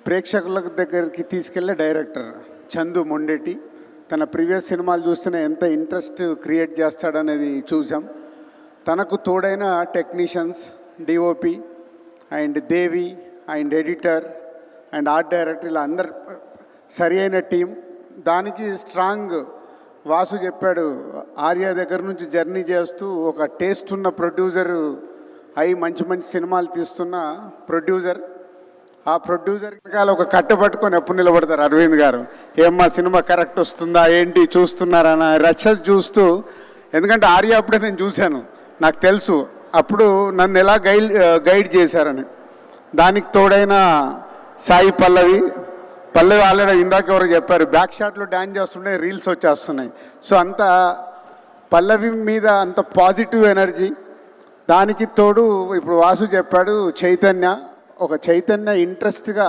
ప్రేక్షకుల దగ్గరికి తీసుకెళ్లే డైరెక్టర్ చందు మొండెటి. తన ప్రీవియస్ సినిమాలు చూస్తేనే ఎంత ఇంట్రెస్ట్ క్రియేట్ చేస్తాడనేది చూసాం. తనకు తోడైన technicians, DOP and Devi and editor and art director, ఇలా అందరు సరి అయిన టీం. దానికి స్ట్రాంగ్ వాసు చెప్పాడు, ఆర్య దగ్గర నుంచి జర్నీ చేస్తూ ఒక టేస్ట్ ఉన్న ప్రొడ్యూసర్ అయి మంచి మంచి సినిమాలు తీస్తున్న ప్రొడ్యూసర్. ఆ ప్రొడ్యూసర్ ఒక కట్ట పట్టుకొని ఎప్పుడు నిలబడతారు అరవింద్ గారు, ఏమ్మా సినిమా కరెక్ట్ వస్తుందా ఏంటి చూస్తున్నారన్న రషెస్ చూస్తూ. ఎందుకంటే ఆర్య అప్పుడే నేను చూశాను, నాకు తెలుసు అప్పుడు నన్ను ఎలా గైడ్ చేశారని. దానికి తోడైన సాయి పల్లవి ఆల్రెడీ ఇందాక ఎవరు చెప్పారు, బ్యాక్ షాట్లో డ్యాన్స్ చేస్తుంటే రీల్స్ వచ్చేస్తున్నాయి. సో అంత పల్లవి మీద అంత పాజిటివ్ ఎనర్జీ. దానికి తోడు ఇప్పుడు వాసు చెప్పాడు చైతన్య ఇంట్రెస్ట్గా